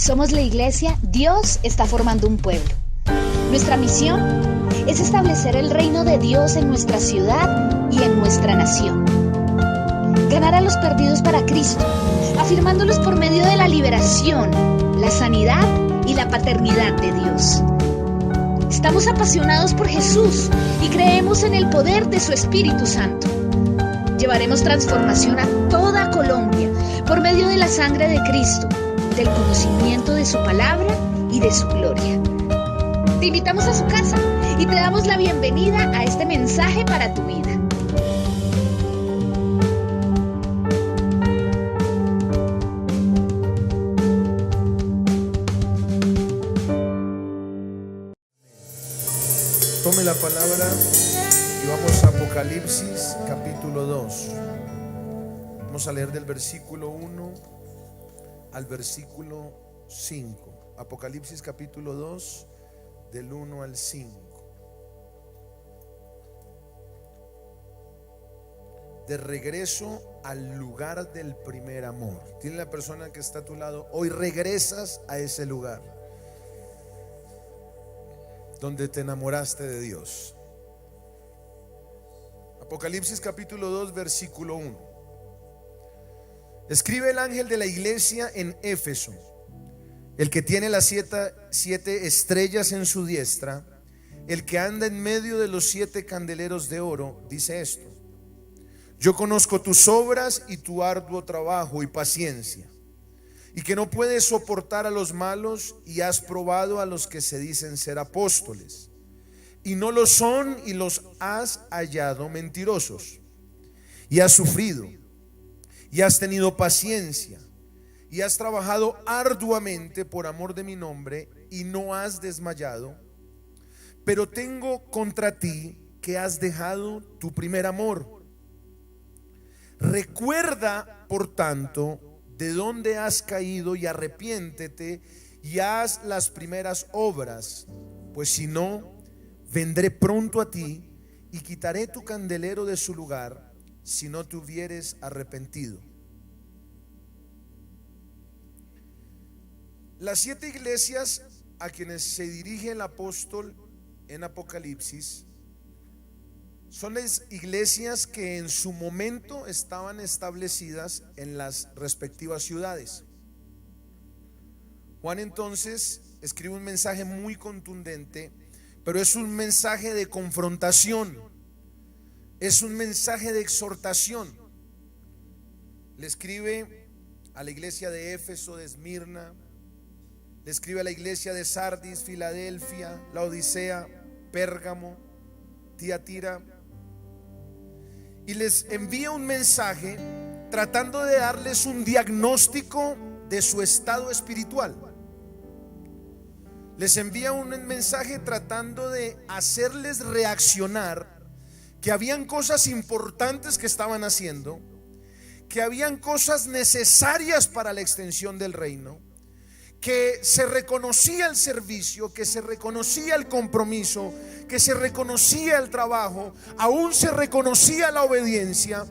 Somos la iglesia Dios está formando un pueblo. Nuestra misión es establecer el reino de Dios en nuestra ciudad y en nuestra nación. Ganar a los perdidos para Cristo, afirmándolos por medio de la liberación, la sanidad y la paternidad de Dios. Estamos apasionados por Jesús y creemos en el poder de su Espíritu Santo. Llevaremos transformación a toda Colombia por medio de la sangre de Cristo, del conocimiento de su palabra y de su gloria. Te invitamos a su casa y te damos la bienvenida a este mensaje para tu vida. Tome la palabra y vamos a Apocalipsis capítulo 2. Vamos a leer del versículo 1 al versículo 5. Apocalipsis capítulo 2, del 1 al 5. De regreso al lugar del primer amor. Dile a la persona que está a tu lado: hoy regresas a ese lugar donde te enamoraste de Dios. Apocalipsis capítulo 2, versículo 1. Escribe el ángel de la iglesia en Éfeso, el que tiene las siete estrellas en su diestra, el que anda en medio de los 7 candeleros de oro, dice esto: yo conozco tus obras y tu arduo trabajo y paciencia, y que no puedes soportar a los malos, y has probado a los que se dicen ser apóstoles y no lo son, y los has hallado mentirosos, y has sufrido y has tenido paciencia y has trabajado arduamente por amor de mi nombre y no has desmayado. Pero tengo contra ti que has dejado tu primer amor. Recuerda, por tanto, de dónde has caído y arrepiéntete y haz las primeras obras, pues si no, vendré pronto a ti y quitaré tu candelero de su lugar si no te hubieres arrepentido. Las 7 iglesias a quienes se dirige el apóstol en Apocalipsis son las iglesias que en su momento estaban establecidas en las respectivas ciudades. Juan entonces escribe un mensaje muy contundente, pero es un mensaje de confrontación, es un mensaje de exhortación. Le escribe a la iglesia de Éfeso, de Esmirna, le escribe a la iglesia de Sardis, Filadelfia, Laodicea, Pérgamo, Tiatira, y les envía un mensaje tratando de darles un diagnóstico de su estado espiritual. Les envía un mensaje tratando de hacerles reaccionar que habían cosas importantes que estaban haciendo, que habían cosas necesarias para la extensión del reino, que se reconocía el servicio, que se reconocía el compromiso, que se reconocía el trabajo, aún se reconocía la obediencia.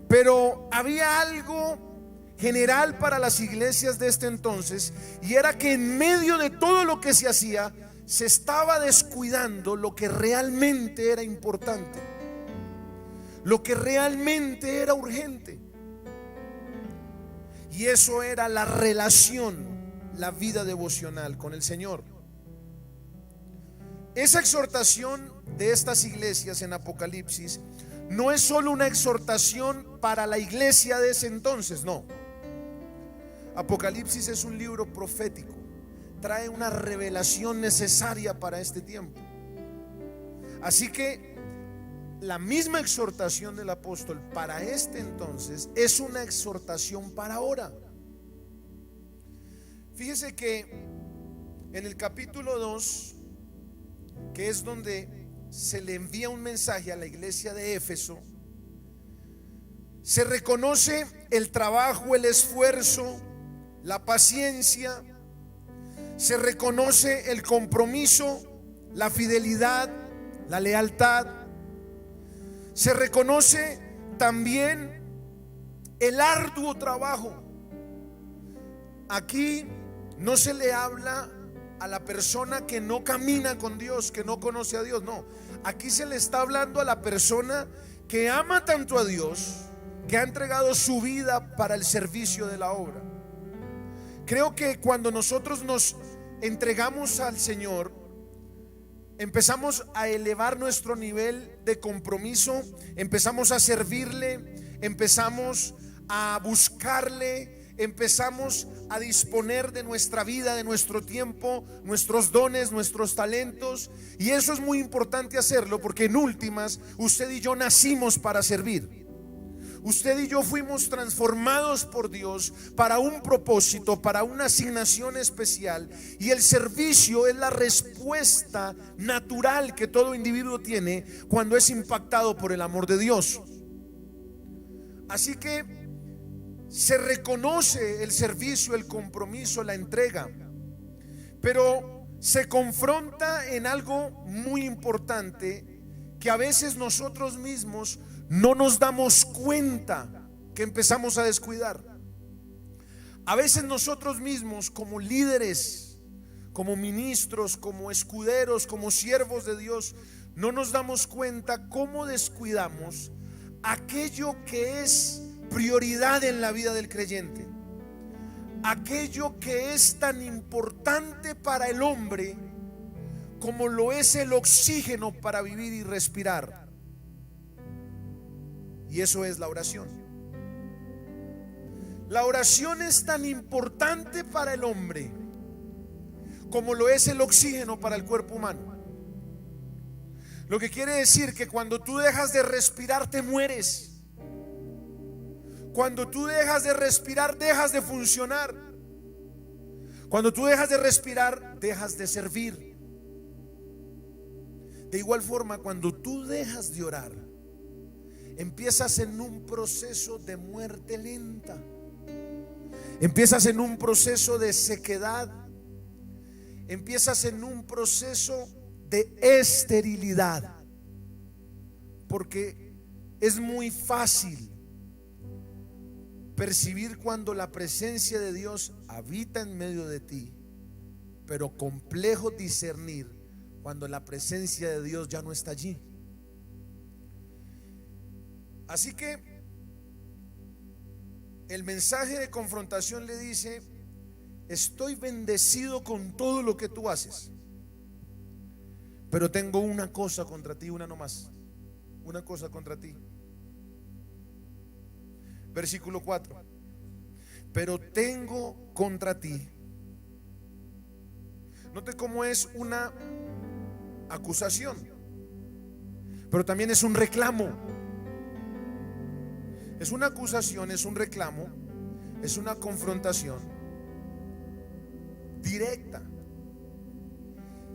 Pero había algo general para las iglesias de este entonces, y era que en medio de todo lo que se hacía, se estaba descuidando lo que realmente era importante, lo que realmente era urgente. Y eso era la relación, la vida devocional con el Señor. Esa exhortación de estas iglesias en Apocalipsis no es solo una exhortación para la iglesia de ese entonces, no. Apocalipsis es un libro profético, trae una revelación necesaria para este tiempo. Así que la misma exhortación del apóstol para este entonces es una exhortación para ahora. Fíjese que en el capítulo 2, que es donde se le envía un mensaje a la iglesia de Éfeso, se reconoce el trabajo, el esfuerzo, la paciencia, se reconoce el compromiso, la fidelidad, la lealtad. Se reconoce también el arduo trabajo. aquí no se le habla a la persona que no camina con Dios, que no conoce a Dios. No, aquí se le está hablando a la persona que ama tanto a Dios, que ha entregado su vida para el servicio de la obra. Creo que cuando nosotros nos entregamos al Señor, empezamos a elevar nuestro nivel de compromiso, empezamos a servirle, empezamos a buscarle, empezamos a disponer de nuestra vida, de nuestro tiempo, nuestros dones, nuestros talentos. Y eso es muy importante hacerlo, porque en últimas usted y yo nacimos para servir. Usted y yo fuimos transformados por Dios para un propósito, para una asignación especial. Y el servicio es la respuesta natural que todo individuo tiene cuando es impactado por el amor de Dios. Así que se reconoce el servicio, el compromiso, la entrega, pero se confronta en algo muy importante que a veces nosotros mismos no nos damos cuenta que empezamos a descuidar. A veces nosotros mismos, como líderes, como ministros, como escuderos, como siervos de Dios, no nos damos cuenta cómo descuidamos aquello que es prioridad en la vida del creyente, aquello que es tan importante para el hombre como lo es el oxígeno para vivir y respirar. Y eso es la oración. La oración es tan importante para el hombre como lo es el oxígeno para el cuerpo humano. Lo que quiere decir que cuando tú dejas de respirar te mueres. Cuando tú dejas de respirar, dejas de funcionar. Cuando tú dejas de respirar, dejas de servir. De igual forma, cuando tú dejas de orar, empiezas en un proceso de muerte lenta. Empiezas en un proceso de sequedad. Empiezas en un proceso de esterilidad. Porque es muy fácil percibir cuando la presencia de Dios habita en medio de ti, pero complejo discernir cuando la presencia de Dios ya no está allí. Así que el mensaje de confrontación le dice: estoy bendecido con todo lo que tú haces, pero tengo una cosa contra ti, una nomás, una cosa contra ti. Versículo 4: pero tengo contra ti. Note cómo es una acusación, pero también es un reclamo. Es una acusación, es un reclamo, es una confrontación directa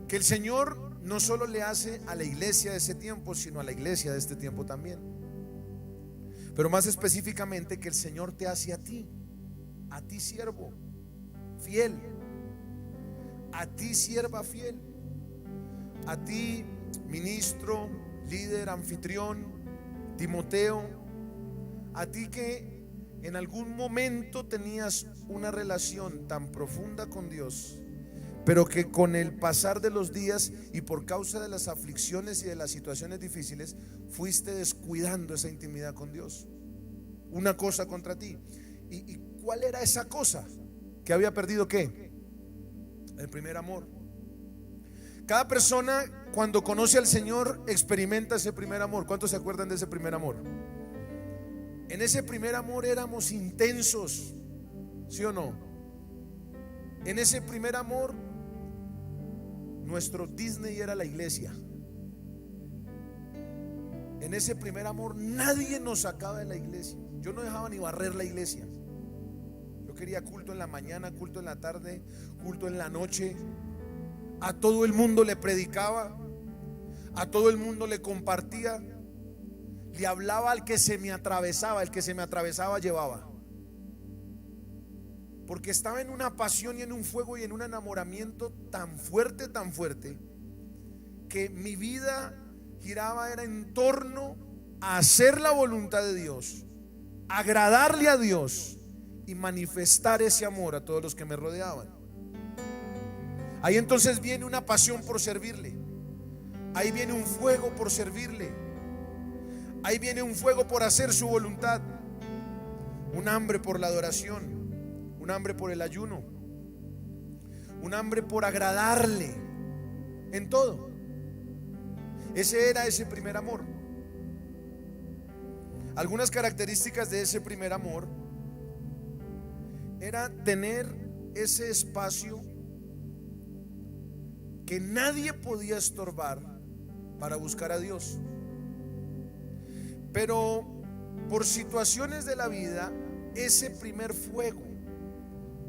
que el Señor no solo le hace a la iglesia de ese tiempo, sino a la iglesia de este tiempo también. Pero más específicamente que el Señor te hace a ti siervo fiel, a ti sierva fiel, a ti ministro, líder, anfitrión, Timoteo, a ti que en algún momento tenías una relación tan profunda con Dios, pero que con el pasar de los días y por causa de las aflicciones y de las situaciones difíciles fuiste descuidando esa intimidad con Dios. Una cosa contra ti. ¿Y cuál era esa cosa? Que había perdido ¿qué? El primer amor. Cada persona cuando conoce al Señor experimenta ese primer amor. ¿Cuántos se acuerdan de ese primer amor? En ese primer amor éramos intensos, ¿sí o no? En ese primer amor nuestro Disney era la iglesia. En ese primer amor nadie nos sacaba de la iglesia. Yo no dejaba ni barrer la iglesia. Yo quería culto en la mañana, culto en la tarde, culto en la noche. A todo el mundo le predicaba, a todo el mundo le compartía, le hablaba al que se me atravesaba. El que se me atravesaba llevaba, porque estaba en una pasión y en un fuego y en un enamoramiento tan fuerte, que mi vida giraba era en torno a hacer la voluntad de Dios, agradarle a Dios y manifestar ese amor a todos los que me rodeaban. Ahí entonces viene una pasión por servirle. Ahí viene un fuego por servirle. Ahí viene un fuego por hacer su voluntad. Un hambre por la adoración. Un hambre por el ayuno. Un hambre por agradarle en todo. Ese era ese primer amor. Algunas características de ese primer amor era tener ese espacio que nadie podía estorbar para buscar a Dios. Pero por situaciones de la vida, ese primer fuego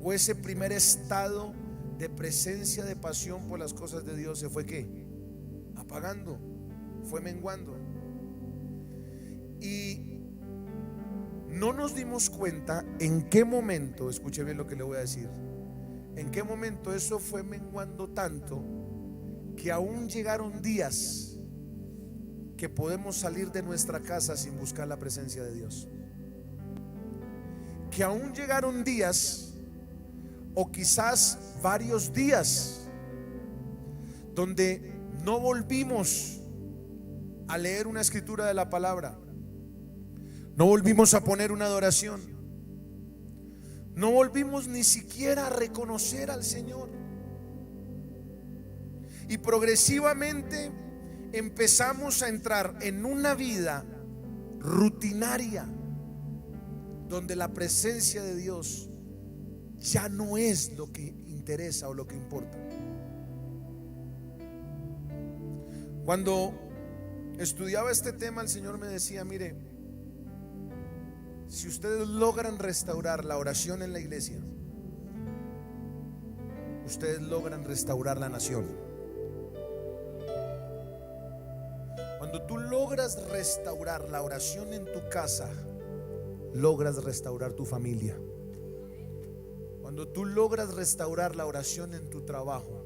o ese primer estado de presencia, de pasión por las cosas de Dios se fue ¿qué? Apagando, fue menguando. Y no nos dimos cuenta en qué momento, escuche bien lo que le voy a decir, en qué momento eso fue menguando tanto que aún llegaron días que podemos salir de nuestra casa sin buscar la presencia de Dios. Que aún llegaron días, o quizás varios días, donde no volvimos a leer una escritura de la palabra, no volvimos a poner una adoración, no volvimos ni siquiera a reconocer al Señor. Y progresivamente empezamos a entrar en una vida rutinaria donde la presencia de Dios ya no es lo que interesa o lo que importa. Cuando estudiaba este tema, el Señor me decía: mire, si ustedes logran restaurar la oración en la iglesia, ustedes logran restaurar la nación. Cuando tú logras restaurar la oración en tu casa, logras restaurar tu familia. Cuando tú logras restaurar la oración en tu trabajo,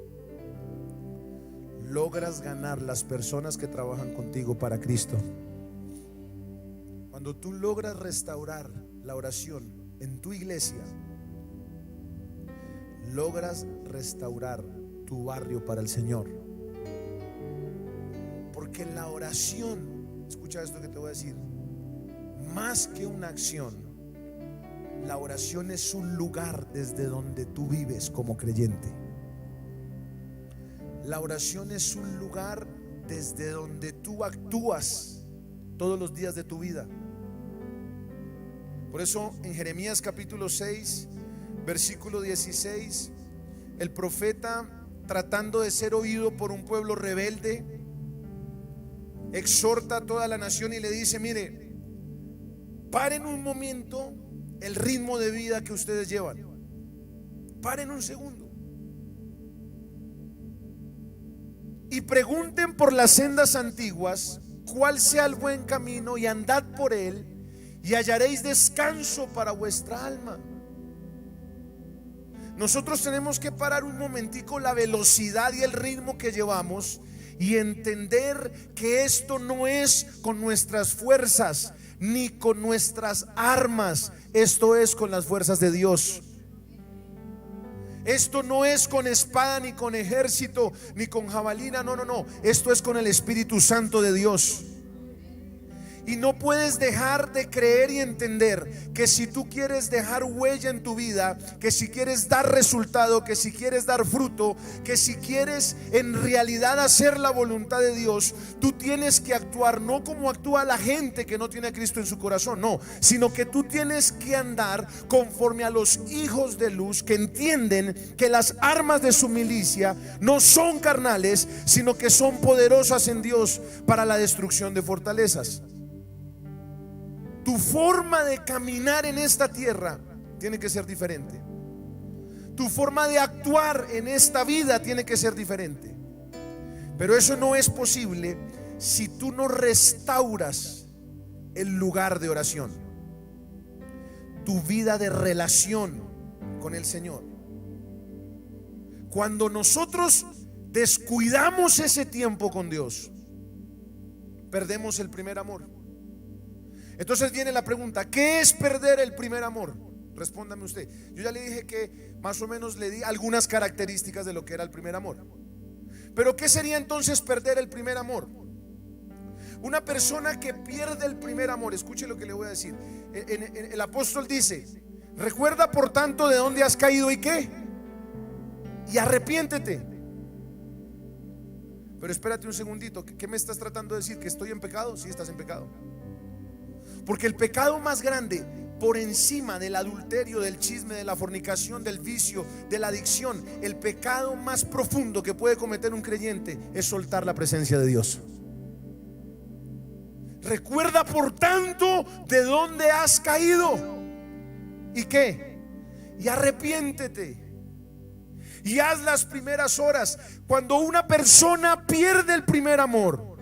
logras ganar las personas que trabajan contigo para Cristo. Cuando tú logras restaurar la oración en tu iglesia, logras restaurar tu barrio para el Señor. Porque la oración, escucha esto que te voy a decir, más que una acción, la oración es un lugar desde donde tú vives como creyente. La oración es un lugar desde donde tú actúas todos los días de tu vida. Por eso en Jeremías capítulo 6, versículo 16, el profeta, tratando de ser oído por un pueblo rebelde, exhorta a toda la nación y le dice: mire, paren un momento el ritmo de vida que ustedes llevan. Paren un segundo y pregunten por las sendas antiguas cuál sea el buen camino, y andad por él y hallaréis descanso para vuestra alma. Nosotros tenemos que parar un momentico la velocidad y el ritmo que llevamos y entender que esto no es con nuestras fuerzas ni con nuestras armas, esto es con las fuerzas de Dios. Esto no es con espada, ni con ejército, ni con jabalina, no, esto es con el Espíritu Santo de Dios. Y no puedes dejar de creer y entender que si tú quieres dejar huella en tu vida, que si quieres dar resultado, que si quieres dar fruto, que si quieres en realidad hacer la voluntad de Dios, tú tienes que actuar no como actúa la gente que no tiene a Cristo en su corazón, no, sino que tú tienes que andar conforme a los hijos de luz que entienden que las armas de su milicia no son carnales, sino que son poderosas en Dios para la destrucción de fortalezas. Tu forma de caminar en esta tierra tiene que ser diferente. Tu forma de actuar en esta vida tiene que ser diferente. Pero eso no es posible si tú no restauras el lugar de oración, tu vida de relación con el Señor. Cuando nosotros descuidamos ese tiempo con Dios, perdemos el primer amor. Entonces viene la pregunta: ¿qué es perder el primer amor? Respóndame usted. Yo ya le dije que más o menos le di algunas características de lo que era el primer amor. Pero ¿qué sería entonces perder el primer amor? Una persona que pierde el primer amor, escuche lo que le voy a decir. El apóstol dice: recuerda por tanto de dónde has caído y qué, y arrepiéntete. Pero espérate un segundito, ¿qué me estás tratando de decir? ¿Que estoy en pecado? Sí, estás en pecado. Porque el pecado más grande, por encima del adulterio, del chisme, de la fornicación, del vicio, de la adicción, el pecado más profundo que puede cometer un creyente es soltar la presencia de Dios. Recuerda por tanto de dónde has caído y qué, y arrepiéntete y haz las primeras horas. Cuando una persona pierde el primer amor,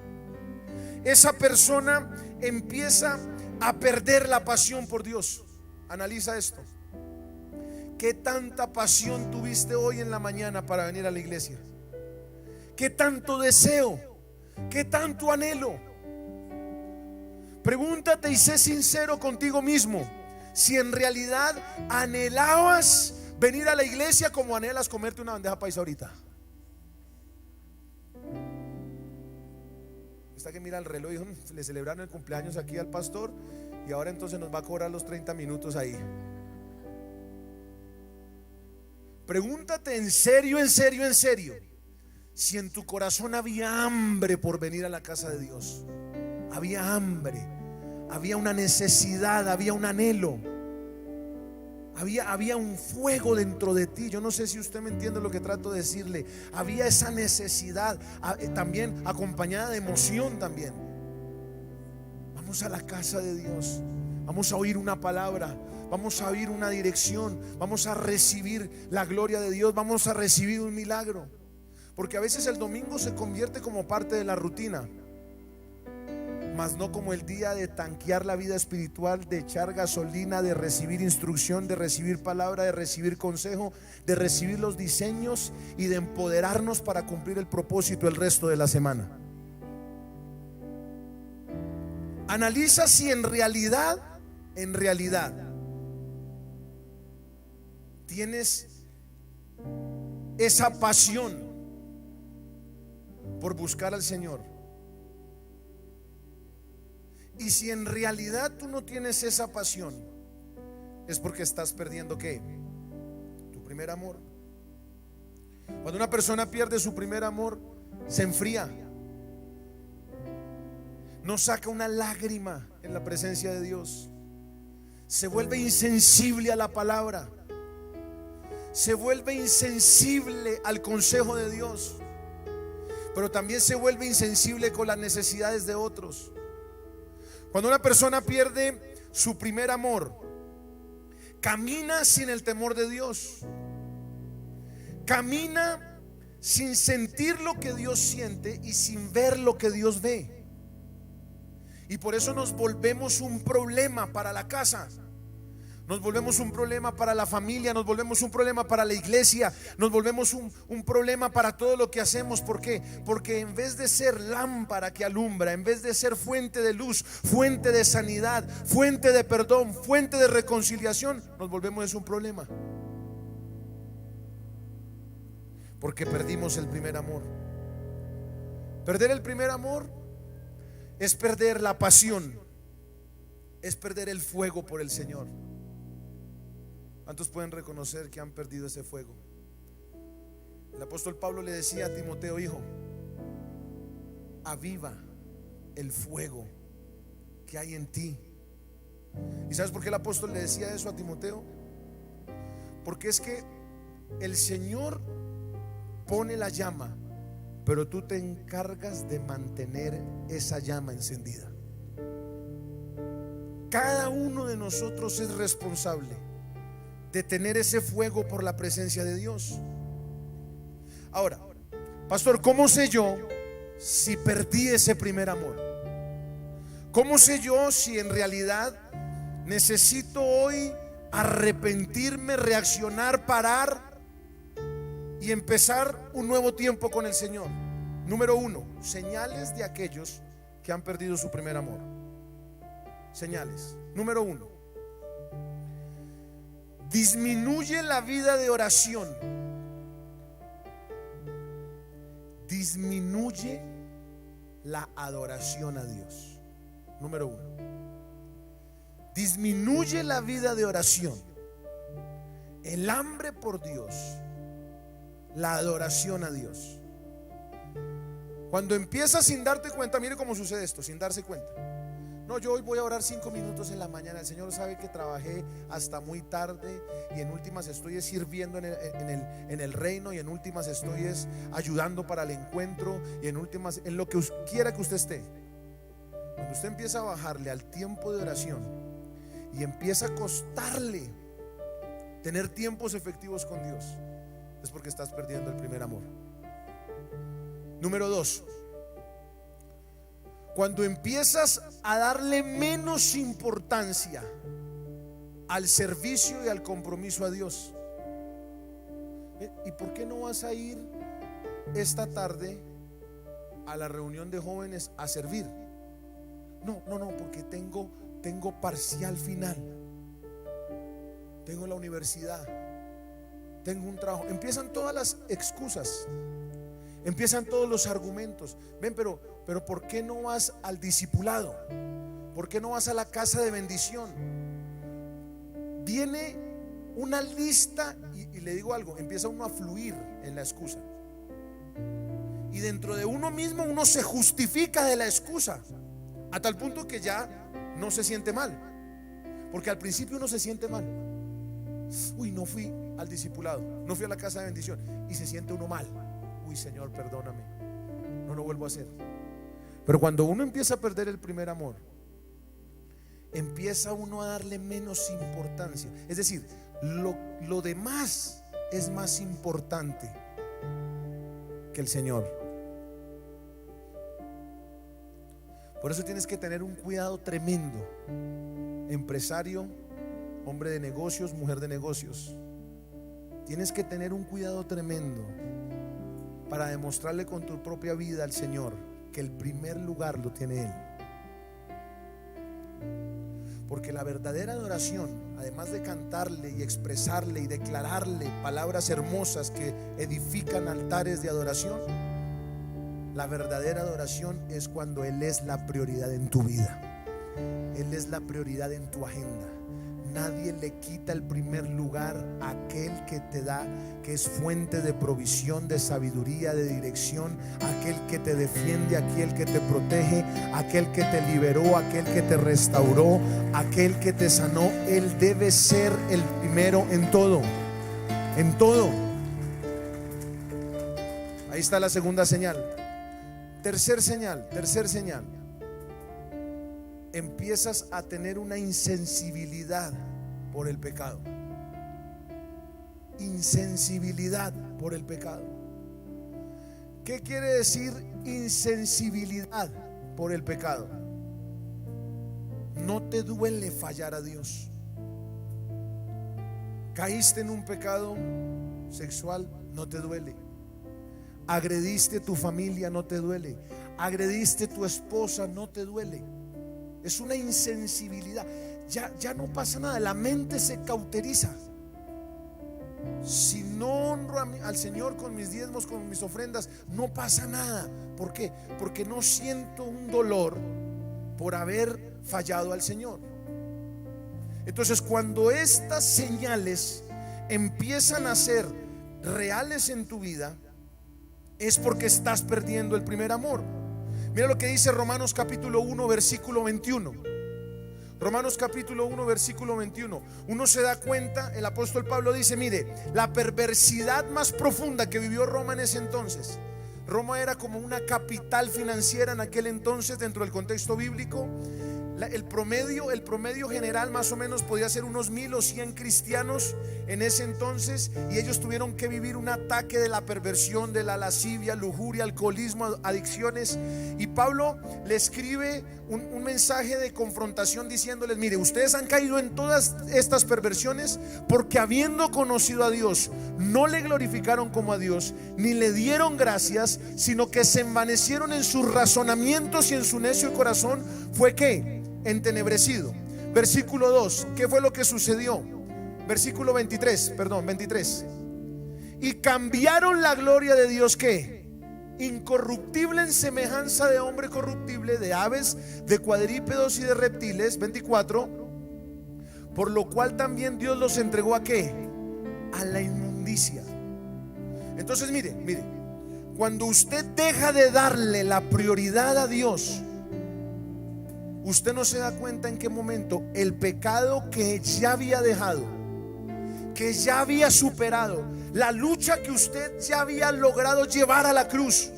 esa persona empieza a perder la pasión por Dios. Analiza esto. ¿Qué tanta pasión tuviste hoy en la mañana para venir a la iglesia? ¿Qué tanto deseo? ¿Qué tanto anhelo? Pregúntate y sé sincero contigo mismo si en realidad anhelabas venir a la iglesia como anhelas comerte una bandeja paisa ahorita. Está que mira el reloj y dijo: le celebraron el cumpleaños aquí al pastor y ahora entonces nos va a cobrar los 30 minutos ahí. Pregúntate en serio, en serio, en serio, si en tu corazón había hambre por venir a la casa de Dios. Había hambre, había una necesidad, había un anhelo, había un fuego dentro de ti. Yo no sé si usted me entiende lo que trato de decirle. Había esa necesidad, también acompañada de emoción también. Vamos a la casa de Dios, vamos a oír una palabra, vamos a oír una dirección, vamos a recibir la gloria de Dios, vamos a recibir un milagro. Porque a veces el domingo se convierte como parte de la rutina, mas no como el día de tanquear la vida espiritual, de echar gasolina, de recibir instrucción, de recibir palabra, de recibir consejo, de recibir los diseños y de empoderarnos para cumplir el propósito el resto de la semana. Analiza si en realidad tienes esa pasión por buscar al Señor. Y si en realidad tú no tienes esa pasión, es porque estás perdiendo ¿qué? Tu primer amor. Cuando una persona pierde su primer amor, se enfría, no saca una lágrima en la presencia de Dios, se vuelve insensible a la palabra, se vuelve insensible al consejo de Dios, pero también se vuelve insensible con las necesidades de otros. Cuando una persona pierde su primer amor, camina sin el temor de Dios, camina sin sentir lo que Dios siente y sin ver lo que Dios ve. Y por eso nos volvemos un problema para la casa, nos volvemos un problema para la familia, nos volvemos un problema para la iglesia, nos volvemos un problema para todo lo que hacemos. ¿Por qué? Porque en vez de ser lámpara que alumbra, en vez de ser fuente de luz, fuente de sanidad, fuente de perdón, fuente de reconciliación, nos volvemos un problema. Porque perdimos el primer amor. Perder el primer amor es perder la pasión, es perder el fuego por el Señor. ¿Cuántos pueden reconocer que han perdido ese fuego? El apóstol Pablo le decía a Timoteo: hijo, aviva el fuego que hay en ti. ¿Y sabes por qué el apóstol le decía eso a Timoteo? Porque es que el Señor pone la llama, pero tú te encargas de mantener esa llama encendida. Cada uno de nosotros es responsable de tener ese fuego por la presencia de Dios. Ahora, pastor, ¿cómo sé yo si perdí ese primer amor? ¿Cómo sé yo si en realidad necesito hoy arrepentirme, reaccionar, parar y empezar un nuevo tiempo con el Señor? Número 1, señales de aquellos que han perdido su primer amor. Señales. Número 1, disminuye la vida de oración. Disminuye la adoración a Dios. Número 1. Disminuye la vida de oración, el hambre por Dios, la adoración a Dios. Cuando empiezas sin darte cuenta, mire cómo sucede esto, sin darse cuenta. No, yo hoy voy a orar 5 minutos en la mañana. El Señor sabe que trabajé hasta muy tarde y en últimas estoy sirviendo en el reino, y en últimas estoy ayudando para el encuentro, y en últimas en lo que quiera que usted esté. Cuando usted empieza a bajarle al tiempo de oración y empieza a costarle tener tiempos efectivos con Dios, es porque estás perdiendo el primer amor. Número 2. Cuando empiezas a darle menos importancia al servicio y al compromiso a Dios. ¿Y por qué no vas a ir esta tarde a la reunión de jóvenes a servir? No, porque tengo parcial final, tengo la universidad, tengo un trabajo. Empiezan todas las excusas, empiezan todos los argumentos. Ven, pero ¿por qué no vas al discipulado? ¿Por qué no vas a la casa de bendición? Viene una lista y le digo algo, empieza uno a fluir en la excusa. Y dentro de uno mismo uno se justifica de la excusa, a tal punto que ya no se siente mal. Porque al principio uno se siente mal. Uy, no fui al discipulado, no fui a la casa de bendición, y se siente uno mal. Uy, Señor, perdóname, no lo vuelvo a hacer. Pero cuando uno empieza a perder el primer amor, empieza uno a darle menos importancia. Es decir, lo demás es más importante que el Señor. Por eso tienes que tener un cuidado tremendo, empresario, hombre de negocios, mujer de negocios. Tienes que tener un cuidado tremendo para demostrarle con tu propia vida al Señor que el primer lugar lo tiene Él. Porque la verdadera adoración, además de cantarle y expresarle y declararle palabras hermosas que edifican altares de adoración, la verdadera adoración es cuando Él es la prioridad en tu vida. Él es la prioridad en tu agenda. Nadie le quita el primer lugar a aquel que te da, que es fuente de provisión, de sabiduría, de dirección, aquel que te defiende, aquel que te protege, aquel que te liberó, aquel que te restauró, aquel que te sanó. Él debe ser el primero en todo, en todo. Ahí está la segunda señal. Tercer señal. Empiezas a tener una insensibilidad por el pecado. Insensibilidad por el pecado. ¿Qué quiere decir insensibilidad por el pecado? No te duele fallar a Dios. Caíste en un pecado sexual, no te duele. Agrediste a tu familia, no te duele. Agrediste a tu esposa, no te duele. Es una insensibilidad. Ya no pasa nada. La mente se cauteriza. Si no honro al Señor con mis diezmos, con mis ofrendas, no pasa nada. ¿Por qué? Porque no siento un dolor por haber fallado al Señor. Entonces, cuando estas señales empiezan a ser reales en tu vida, es porque estás perdiendo el primer amor. Mira lo que dice Romanos capítulo 1 versículo 21. Romanos capítulo 1 versículo 21. Uno se da cuenta, el apóstol Pablo dice: mire, la perversidad más profunda que vivió Roma en ese entonces. Roma era como una capital financiera en aquel entonces dentro del contexto bíblico. El promedio general más o menos podía ser unos 1000 o 100 cristianos en ese entonces, y ellos tuvieron que vivir un ataque de la perversión, de la lascivia, lujuria, alcoholismo, adicciones. Y Pablo le escribe un mensaje de confrontación diciéndoles: mire, ustedes han caído en todas estas perversiones porque, habiendo conocido a Dios, no le glorificaron como a Dios, ni le dieron gracias, sino que se envanecieron en sus razonamientos, y en su necio corazón fue ¿qué? Entenebrecido. Versículo 2. ¿Qué fue lo que sucedió? versículo 23, perdón, 23. Y cambiaron la gloria de Dios, ¿qué? Incorruptible en semejanza de hombre corruptible, de aves, de cuadrúpedos y de reptiles. 24. Por lo cual también Dios los entregó ¿a qué? A la inmundicia. Entonces mire, cuando usted deja de darle la prioridad a Dios, usted no se da cuenta en qué momento el pecado que ya había dejado, que ya había superado, la lucha que usted ya había logrado llevar a la cruz,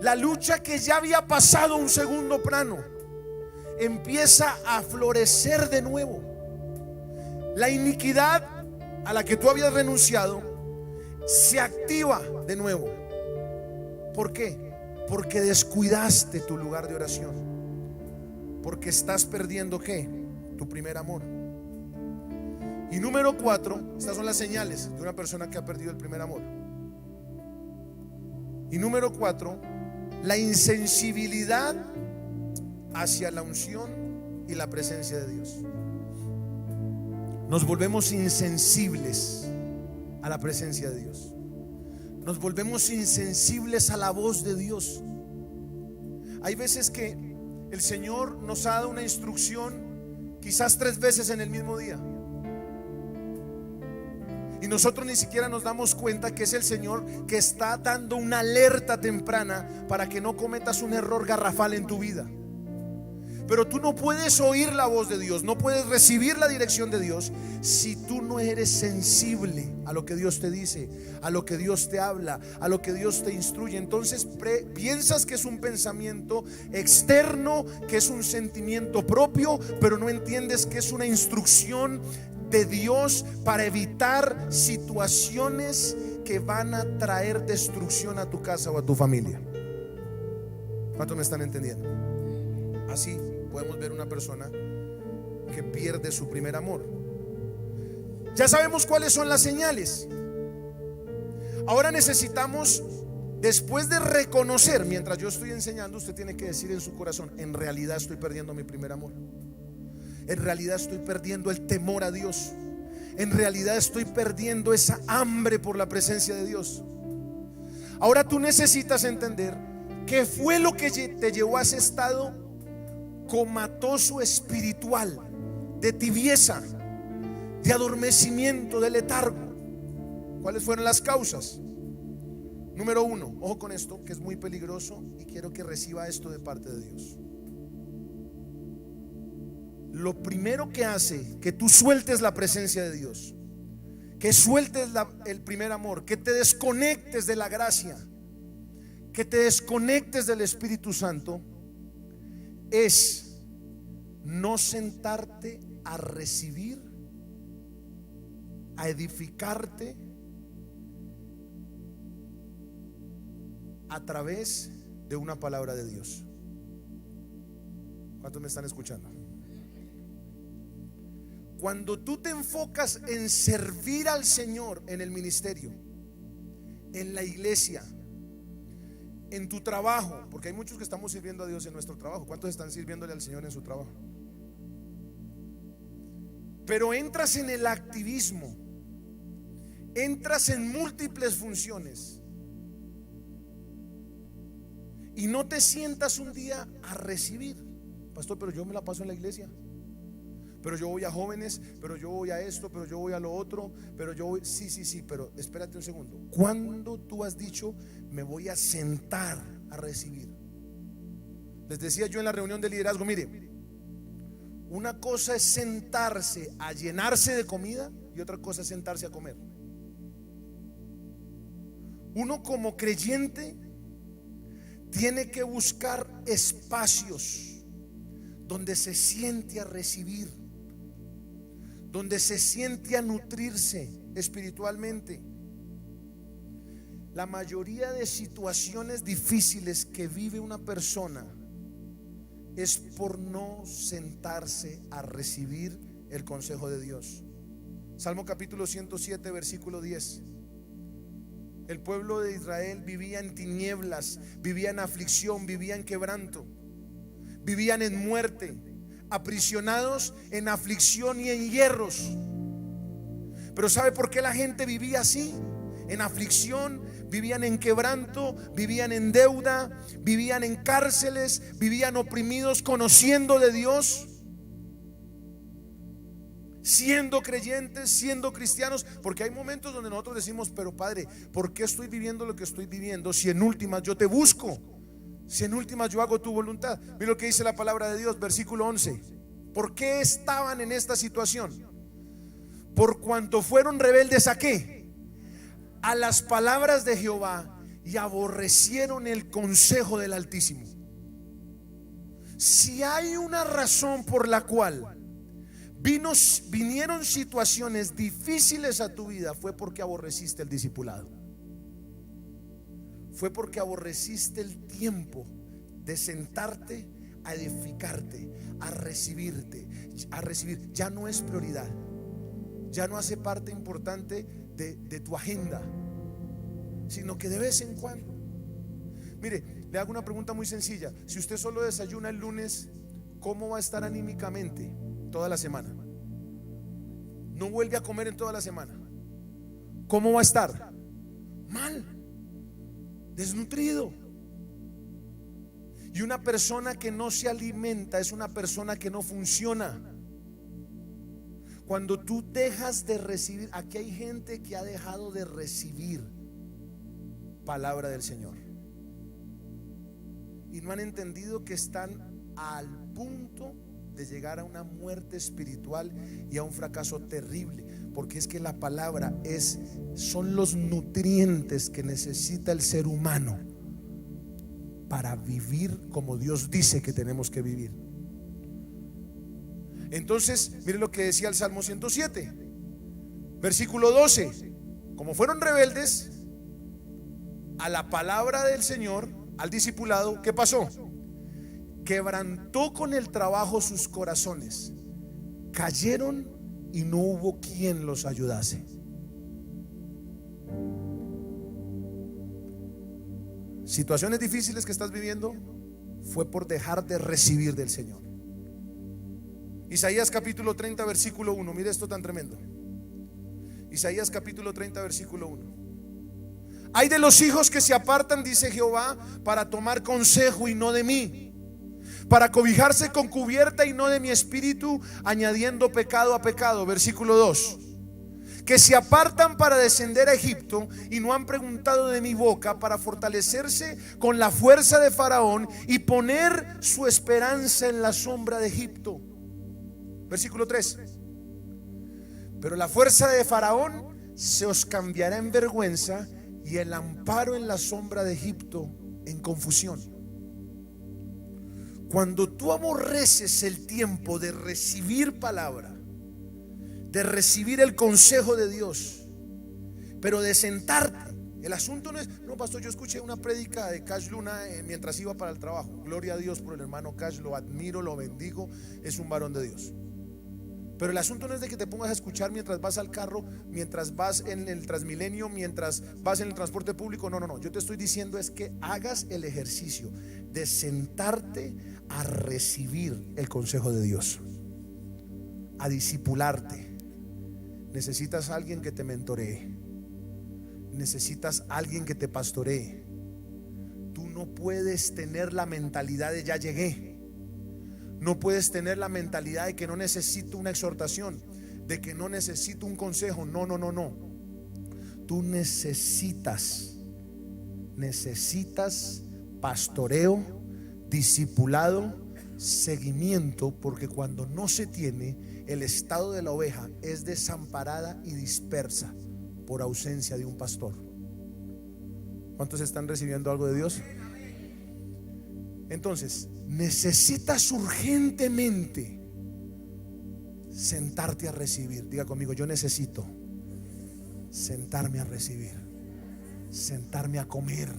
la lucha que ya había pasado a un segundo plano, empieza a florecer de nuevo. La iniquidad a la que tú habías renunciado se activa de nuevo. ¿Por qué? Porque descuidaste tu lugar de oración, porque estás perdiendo ¿qué? Tu primer amor. Y número 4, estas son las señales de una persona que ha perdido el primer amor. Y número 4, la insensibilidad hacia la unción y la presencia de Dios. Nos volvemos insensibles a la presencia de Dios. Nos volvemos insensibles a la voz de Dios. Hay veces que el Señor nos ha dado una instrucción quizás 3 veces en el mismo día, y nosotros ni siquiera nos damos cuenta que es el Señor que está dando una alerta temprana para que no cometas un error garrafal en tu vida. Pero tú no puedes oír la voz de Dios, no puedes recibir la dirección de Dios si tú no eres sensible a lo que Dios te dice, a lo que Dios te habla, a lo que Dios te instruye. Entonces piensas que es un pensamiento externo, que es un sentimiento propio, pero no entiendes que es una instrucción de Dios para evitar situaciones que van a traer destrucción a tu casa o a tu familia. ¿Cuántos me están entendiendo? Así podemos ver una persona que pierde su primer amor. Ya sabemos cuáles son las señales. Ahora necesitamos, después de reconocer, mientras yo estoy enseñando, usted tiene que decir en su corazón: en realidad estoy perdiendo mi primer amor. En realidad estoy perdiendo el temor a Dios. En realidad estoy perdiendo esa hambre por la presencia de Dios. Ahora tú necesitas entender qué fue lo que te llevó a ese estado comatoso espiritual, de tibieza, de adormecimiento, de letargo. ¿Cuáles fueron las causas? Número 1, ojo con esto que es muy peligroso y quiero que reciba esto de parte de Dios. Lo primero que hace que tú sueltes la presencia de Dios, que sueltes el primer amor, que te desconectes de la gracia, que te desconectes del Espíritu Santo, es no sentarte a recibir, a edificarte a través de una palabra de Dios. ¿Cuántos me están escuchando? Cuando tú te enfocas en servir al Señor en el ministerio, en la iglesia, en tu trabajo, porque hay muchos que estamos sirviendo a Dios en nuestro trabajo. ¿Cuántos están sirviéndole al Señor en su trabajo? Pero entras en el activismo, entras en múltiples funciones y no te sientas un día a recibir. Pastor, pero yo me la paso en la iglesia, pero yo voy a jóvenes, pero yo voy a esto, pero yo voy a lo otro, pero yo voy, sí, pero espérate un segundo. ¿Cuándo tú has dicho me voy a sentar a recibir? Les decía yo en la reunión de liderazgo, mire, una cosa es sentarse a llenarse de comida y otra cosa es sentarse a comer. Uno como creyente tiene que buscar espacios donde se siente a recibir, donde se siente a nutrirse espiritualmente. La mayoría de situaciones difíciles que vive una persona es por no sentarse a recibir el consejo de Dios. Salmo capítulo 107, versículo 10. El pueblo de Israel vivía en tinieblas, vivía en aflicción, vivía en quebranto, vivían en muerte, aprisionados en aflicción y en hierros. Pero ¿sabe por qué la gente vivía así? En aflicción, vivían en quebranto, vivían en deuda, vivían en cárceles, vivían oprimidos, conociendo de Dios, siendo creyentes, siendo cristianos. Porque hay momentos donde nosotros decimos: pero Padre, ¿por qué estoy viviendo lo que estoy viviendo si en últimas yo te busco? Si en últimas yo hago tu voluntad. Mira lo que dice la palabra de Dios, versículo 11. ¿Por qué estaban en esta situación? Por cuanto fueron rebeldes ¿a qué? A las palabras de Jehová, y aborrecieron el consejo del Altísimo. Si hay una razón por la cual vinieron situaciones difíciles a tu vida, fue porque aborreciste el discipulado. Fue porque aborreciste el tiempo de sentarte a edificarte, a recibirte, a recibir. Ya no es prioridad, ya no hace parte importante de tu agenda, sino que de vez en cuando. Mire, le hago una pregunta muy sencilla. Si usted solo desayuna el lunes, ¿cómo va a estar anímicamente toda la semana? No vuelve a comer en toda la semana, ¿cómo va a estar? Mal, desnutrido. Y una persona que no se alimenta es una persona que no funciona. Cuando tú dejas de recibir, aquí hay gente que ha dejado de recibir palabra del Señor y no han entendido que están al punto de llegar a una muerte espiritual y a un fracaso terrible, porque es que la palabra son los nutrientes que necesita el ser humano para vivir como Dios dice que tenemos que vivir. Entonces, mire lo que decía el Salmo 107, versículo 12. Como fueron rebeldes a la palabra del Señor, al discipulado, ¿qué pasó? Quebrantó con el trabajo sus corazones, cayeron y no hubo quien los ayudase. Situaciones difíciles que estás viviendo fue por dejar de recibir del Señor. Isaías capítulo 30 versículo 1. Mire esto tan tremendo. Isaías capítulo 30 versículo 1. Hay de los hijos que se apartan, dice Jehová, para tomar consejo y no de mí, para cobijarse con cubierta y no de mi espíritu, añadiendo pecado a pecado. Versículo 2. Que se apartan para descender a Egipto y no han preguntado de mi boca, para fortalecerse con la fuerza de Faraón y poner su esperanza en la sombra de Egipto. Versículo 3. Pero la fuerza de Faraón se os cambiará en vergüenza y el amparo en la sombra de Egipto en confusión. Cuando tú aborreces el tiempo de recibir palabra, de recibir el consejo de Dios, pero de sentarte, el asunto no es: no, pastor, yo escuché una prédica de Cash Luna mientras iba para el trabajo. Gloria a Dios por el hermano Cash, lo admiro, lo bendigo, es un varón de Dios. Pero el asunto no es de que te pongas a escuchar mientras vas al carro, mientras vas en el Transmilenio, mientras vas en el transporte público. No. Yo te estoy diciendo es que hagas el ejercicio de sentarte a recibir el consejo de Dios, a discipularte. Necesitas a alguien que te mentoree, necesitas a alguien que te pastoree. Tú no puedes tener la mentalidad de ya llegué. No puedes tener la mentalidad de que no necesito una exhortación, de que no necesito un consejo. No. Tú necesitas pastoreo, discipulado, seguimiento, porque cuando no se tiene, el estado de la oveja es desamparada y dispersa por ausencia de un pastor. ¿Cuántos están recibiendo algo de Dios? Entonces, necesitas urgentemente sentarte a recibir. Diga conmigo: yo necesito sentarme a recibir, sentarme a comer.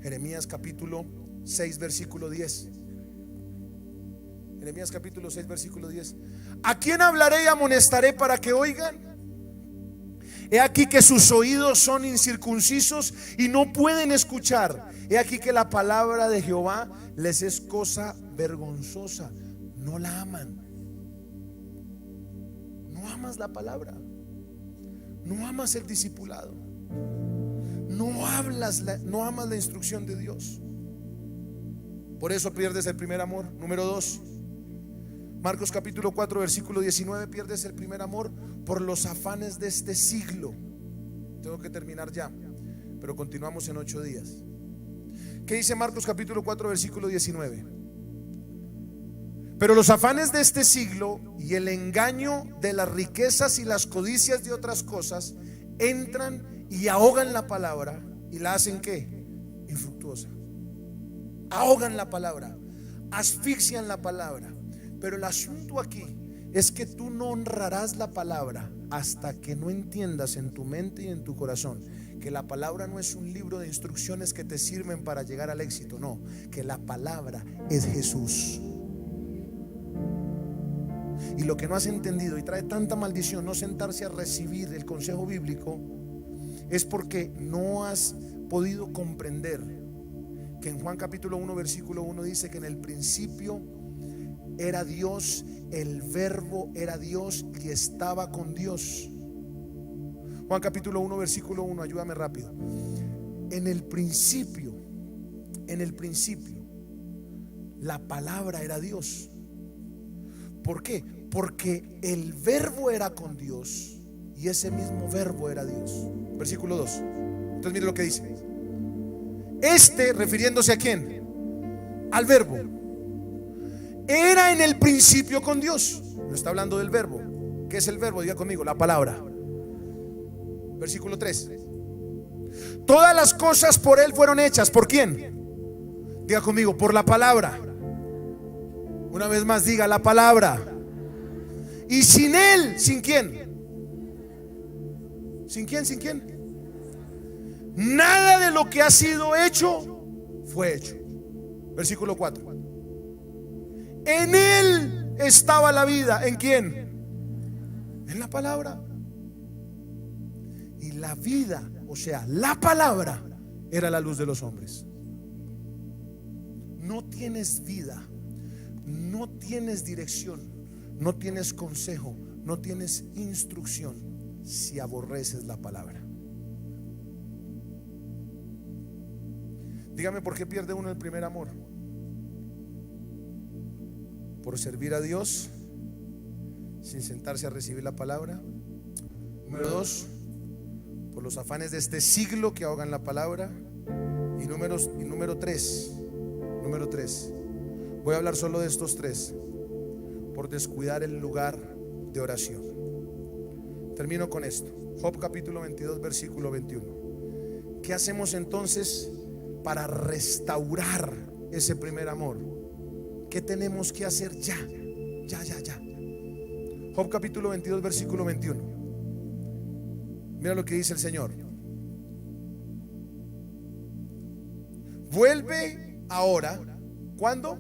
Jeremías capítulo 6 versículo 10. Jeremías capítulo 6 versículo 10. ¿A quién hablaré y amonestaré para que oigan? He aquí que sus oídos son incircuncisos y no pueden escuchar. He aquí que la palabra de Jehová les es cosa vergonzosa. No la aman. no amas la palabra, no amas el discipulado, no amas la instrucción de Dios. Por eso pierdes el primer amor. Número 2, Marcos capítulo 4 versículo 19, pierdes el primer amor por los afanes de este siglo. Tengo que terminar ya, pero continuamos en 8 días. ¿Qué dice Marcos capítulo 4 versículo 19? Pero los afanes de este siglo y el engaño de las riquezas y las codicias de otras cosas entran y ahogan la palabra y la hacen ¿qué? Infructuosa. Ahogan la palabra, asfixian la palabra. Pero el asunto aquí es que tú no honrarás la palabra hasta que no entiendas en tu mente y en tu corazón que la palabra no es un libro de instrucciones que te sirven para llegar al éxito. No, que la palabra es Jesús. Y lo que no has entendido y trae tanta maldición no sentarse a recibir el consejo bíblico es porque no has podido comprender que en Juan capítulo 1 versículo 1 dice que en el principio era Dios, el verbo era Dios y estaba con Dios. Juan capítulo 1 versículo 1, ayúdame rápido. En el principio la palabra era Dios. ¿Por qué? Porque el verbo era con Dios y ese mismo verbo era Dios. Versículo 2. Entonces mire lo que dice. Refiriéndose a quién? Al verbo. Era en el principio con Dios. No está hablando del verbo. ¿Qué es el verbo? Diga conmigo, la palabra. Versículo 3. Todas las cosas por Él fueron hechas. ¿Por quién? Diga conmigo, por la palabra. Una vez más diga, la palabra. Y sin Él, ¿sin quién? ¿Sin quién? ¿Sin quién? Nada de lo que ha sido hecho fue hecho. Versículo 4. En Él estaba la vida. ¿En quién? En la palabra. Y la vida, o sea, la palabra, era la luz de los hombres. No tienes vida, no tienes dirección, no tienes consejo, no tienes instrucción si aborreces la palabra. Dígame, ¿por qué pierde uno el primer amor? Por servir a Dios sin sentarse a recibir la palabra. Número 2, por los afanes de este siglo que ahogan la palabra. Y número 3, voy a hablar solo de estos 3, por descuidar el lugar de oración. Termino con esto. Job capítulo 22 versículo 21. ¿Qué hacemos entonces para restaurar ese primer amor? ¿Qué tenemos que hacer ya? Job capítulo 22 versículo 21. Mira lo que dice el Señor. Vuelve ahora. ¿Cuándo?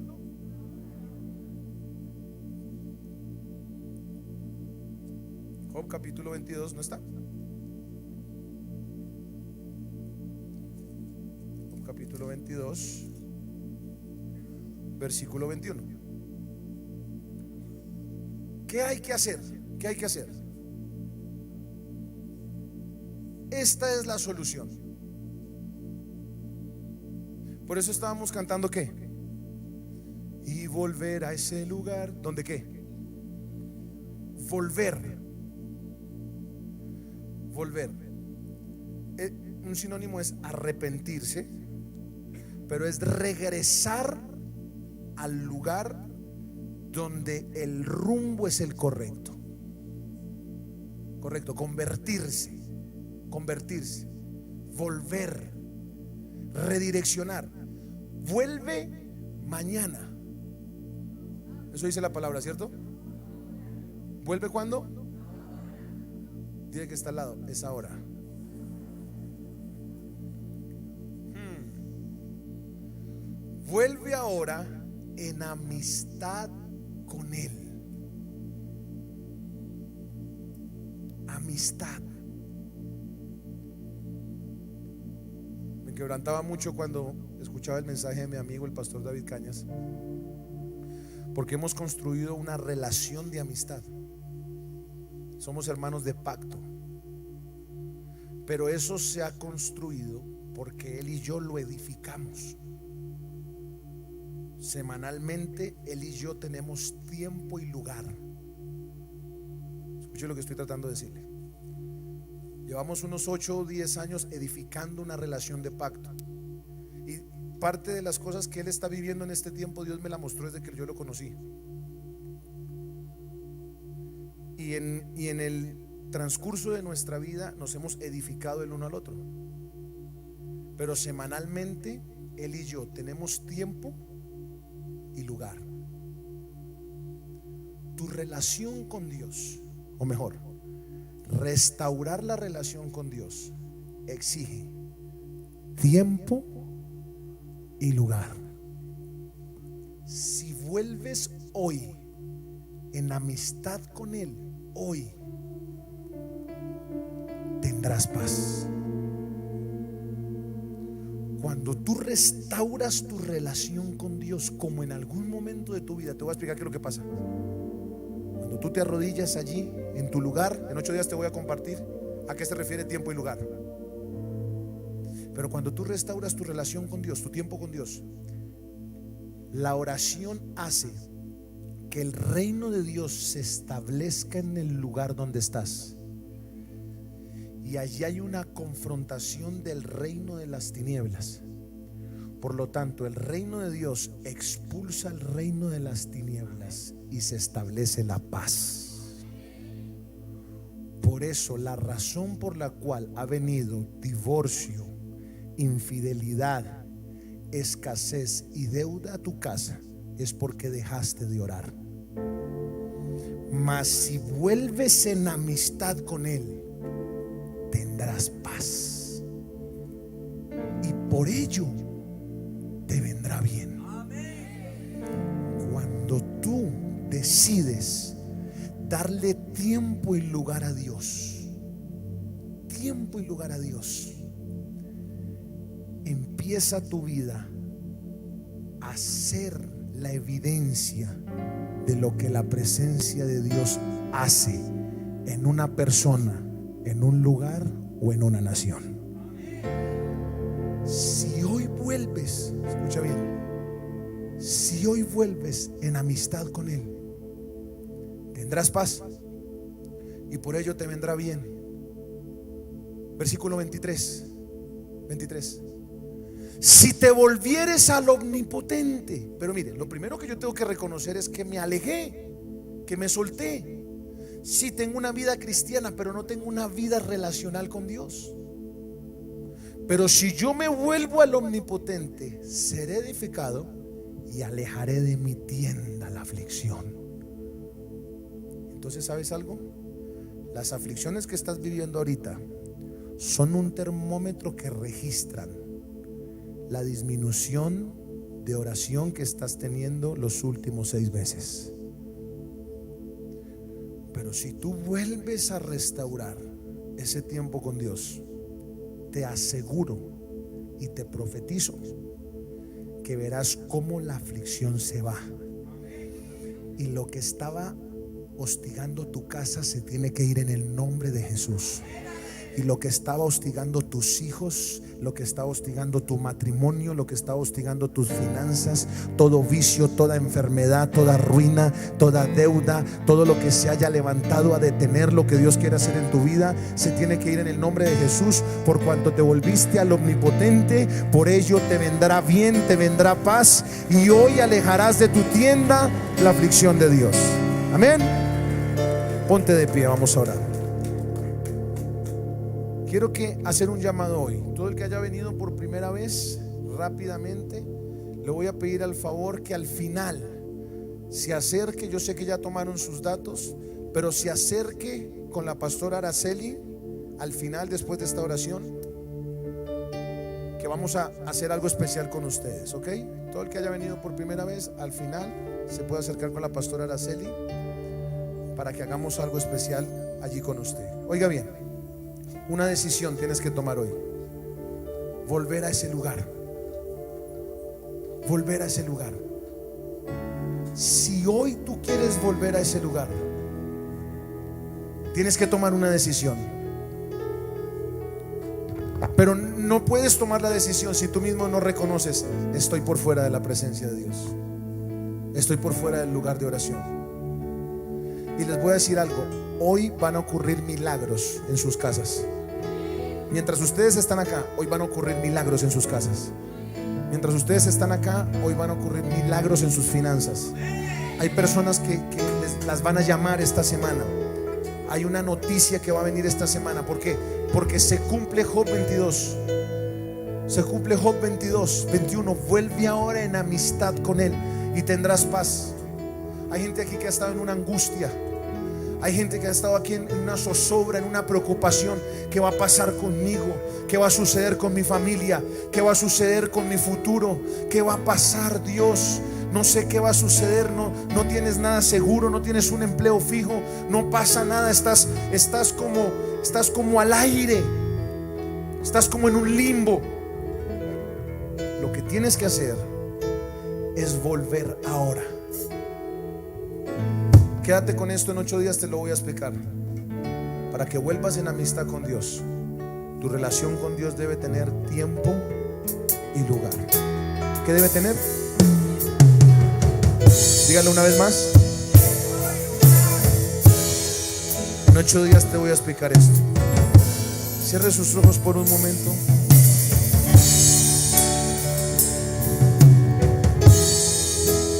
Job capítulo 22, ¿no está? Job capítulo 22 versículo 21. ¿Qué hay que hacer? ¿Qué hay que hacer? Esta es la solución. Por eso estábamos cantando ¿qué? Y volver a ese lugar. ¿Dónde qué? Volver. Un sinónimo es arrepentirse, pero es regresar al lugar donde el rumbo es el correcto. Convertirse, volver, redireccionar. Vuelve mañana. Eso dice la palabra, ¿cierto? ¿Vuelve cuándo? Tiene que estar al lado, es ahora. Vuelve ahora en amistad con Él. Amistad. Me quebrantaba mucho cuando escuchaba el mensaje de mi amigo el pastor David Cañas, porque hemos construido una relación de amistad. somos hermanos de pacto. Pero eso se ha construido porque Él y yo lo edificamos. Semanalmente Él y yo tenemos tiempo y lugar. Escuche lo que estoy tratando de decirle. Llevamos unos 8 o 10 años edificando una relación de pacto. Y parte de las cosas que Él está viviendo en este tiempo, Dios me la mostró desde que yo lo conocí. Y en el transcurso de nuestra vida nos hemos edificado el uno al otro. Pero semanalmente Él y yo tenemos tiempo y lugar. Tu relación con Dios, o mejor, restaurar la relación con Dios, exige tiempo y lugar. Si vuelves hoy en amistad con Él, hoy tendrás paz. Cuando tú restauras tu relación con Dios, como en algún momento de tu vida, te voy a explicar qué es lo que pasa. Cuando tú te arrodillas allí en tu lugar, en 8 días te voy a compartir a qué se refiere tiempo y lugar. Pero cuando tú restauras tu relación con Dios, tu tiempo con Dios, la oración hace que el reino de Dios se establezca en el lugar donde estás. Y allí hay una confrontación del reino de las tinieblas. Por lo tanto, el reino de Dios expulsa al reino de las tinieblas y se establece la paz. Por eso, la razón por la cual ha venido divorcio, infidelidad, escasez y deuda a tu casa es porque dejaste de orar. Mas si vuelves en amistad con Él, tendrás paz, y por ello te vendrá bien. Cuando tú decides darle tiempo y lugar a Dios, tiempo y lugar a Dios, empieza tu vida a ser la evidencia de lo que la presencia de Dios hace en una persona, en un lugar o en una nación. Si hoy vuelves, escucha bien, si hoy vuelves en amistad con Él, tendrás paz y por ello te vendrá bien. Versículo 23. Si te volvieres al omnipotente. Pero mire, lo primero que yo tengo que reconocer es que me alejé, que me solté. Sí, tengo una vida cristiana, pero no tengo una vida relacional con Dios. Pero si yo me vuelvo al omnipotente, seré edificado y alejaré de mi tienda la aflicción. Entonces, ¿sabes algo? Las aflicciones que estás viviendo ahorita son un termómetro que registran la disminución de oración que estás teniendo los últimos 6 meses. Pero si tú vuelves a restaurar ese tiempo con Dios, te aseguro y te profetizo que verás cómo la aflicción se va y lo que estaba hostigando tu casa se tiene que ir en el nombre de Jesús. Y lo que estaba hostigando tus hijos, lo que estaba hostigando tu matrimonio, lo que estaba hostigando tus finanzas, todo vicio, toda enfermedad, toda ruina, toda deuda, todo lo que se haya levantado a detener lo que Dios quiere hacer en tu vida, se tiene que ir en el nombre de Jesús. Por cuanto te volviste al omnipotente, por ello te vendrá bien, te vendrá paz, y hoy alejarás de tu tienda la aflicción de Dios. Amén. Ponte de pie, vamos a orar. Quiero hacer un llamado hoy. Todo el que haya venido por primera vez, rápidamente, le voy a pedir al favor que al final se acerque. Yo sé que ya tomaron sus datos, pero se acerque con la pastora Araceli al final, después de esta oración, que vamos a hacer algo especial con ustedes, ¿ok? Todo el que haya venido por primera vez, al final se puede acercar con la pastora Araceli para que hagamos algo especial allí con usted. Oiga bien, una decisión tienes que tomar hoy. Volver a ese lugar. Volver a ese lugar. Si hoy tú quieres volver a ese lugar, Tienes que tomar una decisión. Pero no puedes tomar la decisión si tú mismo no reconoces: estoy por fuera de la presencia de Dios, estoy por fuera del lugar de oración. Y les voy a decir algo: hoy van a ocurrir milagros en sus casas. Mientras ustedes están acá, hoy van a ocurrir milagros en sus casas. Mientras ustedes están acá, hoy van a ocurrir milagros en sus finanzas. Hay personas que las van a llamar esta semana. Hay una noticia que va a venir esta semana. ¿Por qué? Porque se cumple Job 22. Se cumple Job 22, 21. Vuelve ahora en amistad con Él y tendrás paz. Hay gente aquí que ha estado en una angustia. Hay gente que ha estado aquí en una zozobra, en una preocupación. ¿Qué va a pasar conmigo? ¿Qué va a suceder con mi familia? ¿Qué va a suceder con mi futuro? ¿Qué va a pasar, Dios? No sé qué va a suceder. No tienes nada seguro, no tienes un empleo fijo, no pasa nada. Estás como al aire, estás como en un limbo. Lo que tienes que hacer es volver ahora. Quédate con esto, en 8 días te lo voy a explicar. Para que vuelvas en amistad con Dios, tu relación con Dios debe tener tiempo y lugar. ¿Qué debe tener? Dígalo una vez más. En 8 días te voy a explicar esto. Cierre sus ojos por un momento.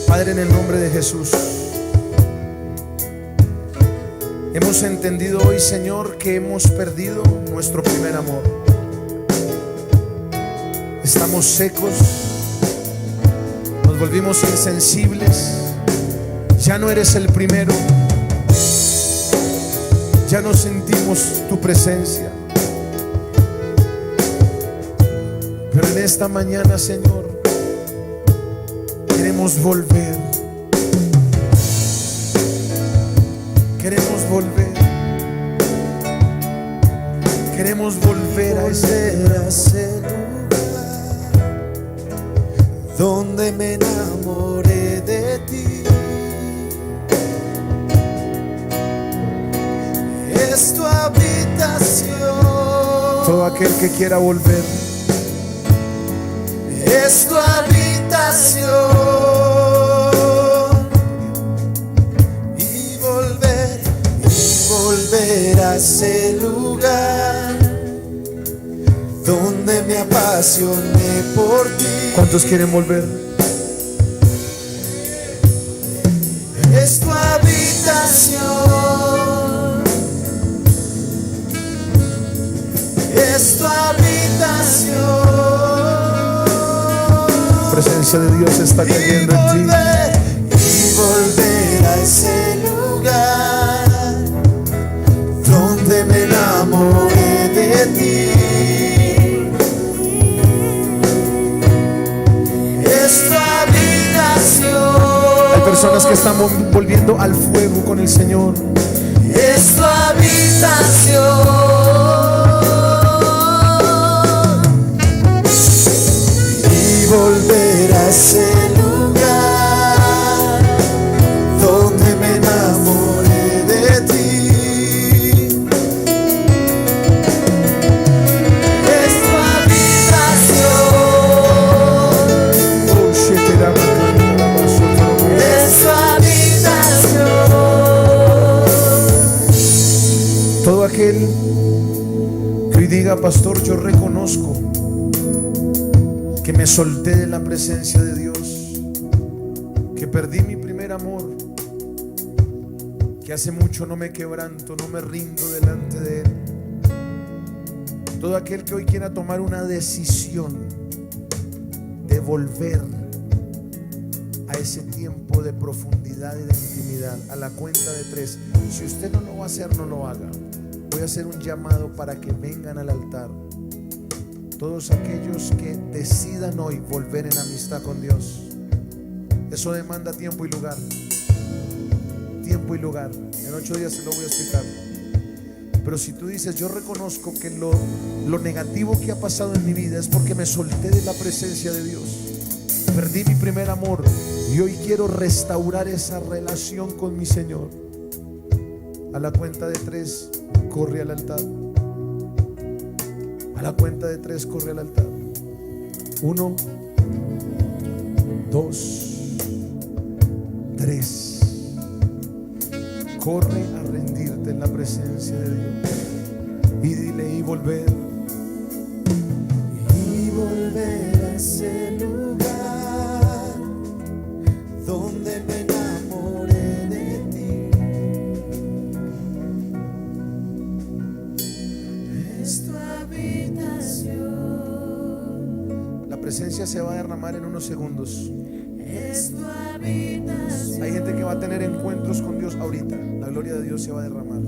Padre, en el nombre de Jesús, hemos entendido hoy, Señor, que hemos perdido nuestro primer amor. Estamos secos, nos volvimos insensibles. Ya no eres el primero. Ya no sentimos tu presencia. Pero en esta mañana, Señor, queremos volver. Queremos volver. Queremos volver a ese lugar donde me enamoré de ti. Es tu habitación. Todo aquel que quiera volver, es tu habitación. Y volver a ese lugar donde me apasioné por ti. ¿cuántos quieren volver? Es tu habitación. Es tu habitación. La presencia de Dios está cayendo en ti. Y volver a ese lugar donde me enamoré de ti. Es tu habitación. Hay personas que están volviendo al fuego con el Señor. Es tu habitación. Y volver a ese lugar donde me enamoré de ti. Es tu habitación. Es tu habitación. Todo aquel que hoy diga: pastor, yo reconozco que me solté de la presencia de Dios, que perdí mi primer amor, que hace mucho no me quebranto, no me rindo delante de Él. Todo aquel que hoy quiera tomar una decisión de volver a ese tiempo de profundidad y de intimidad, a la cuenta de 3. Si usted no lo va a hacer, no lo haga. Voy a hacer un llamado para que vengan al altar todos aquellos que decidan hoy volver en amistad con Dios. Eso demanda tiempo y lugar. Tiempo y lugar. En 8 días se lo voy a explicar. Pero si tú dices: yo reconozco que lo negativo que ha pasado en mi vida es porque me solté de la presencia de Dios, perdí mi primer amor y hoy quiero restaurar esa relación con mi Señor, A la cuenta de 3, corre al altar. A la cuenta de 3, corre al altar. 1, 2, 3. Corre a rendirte en la presencia de Dios. Y dile: y volver. Y volver a ese lugar donde me enamoré de ti. Es tu habitación. La presencia se va a derramar en unos segundos. Es tu habitación. Hay gente que va a tener encuentros con Dios ahorita. La gloria de Dios se va a derramar.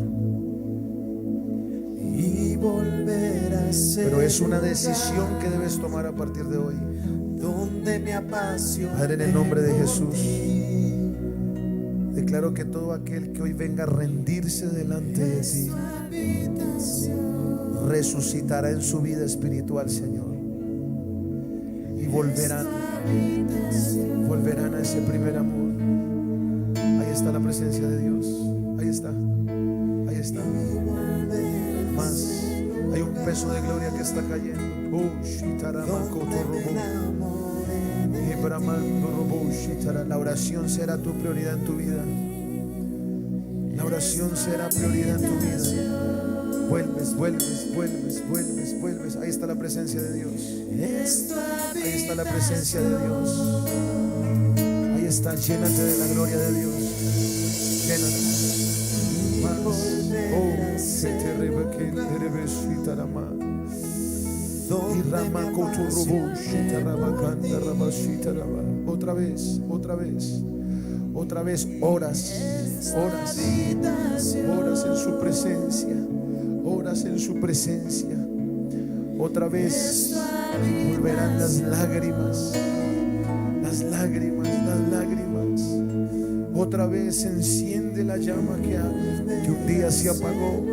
Y volver a ese Pero es una decisión que debes tomar a partir de hoy. donde me apasiona. Padre, en el nombre de Jesús, declaro que todo aquel que hoy venga a rendirse delante de ti resucitará en su vida espiritual, Señor. Y volverán a ese primer amor. Ahí está la presencia de Dios. Ahí está. Ahí está. Más. Hay un peso de gloria que está cayendo. La oración será tu prioridad en tu vida. La oración será prioridad en tu vida. Vuelves. Ahí está la presencia de Dios. Ahí está la presencia de Dios. Ahí está, llénate de la gloria de Dios. Llénate. Más. Otra vez, horas en su presencia. Horas en su presencia. Otra vez volverán las lágrimas. Otra vez enciende la llama que un día se apagó.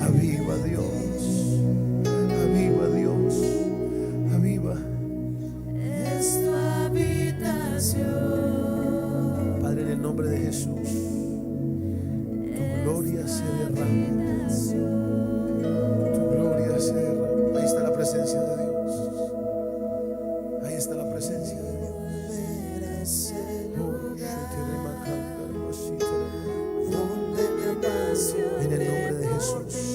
Aviva Dios. Aviva. Es tu habitación. Padre, en el nombre de Jesús, tu gloria se derrama. Tu gloria se derrama. Ahí está la presencia de Dios. Ahí está la presencia de Dios. En el nombre de Jesús.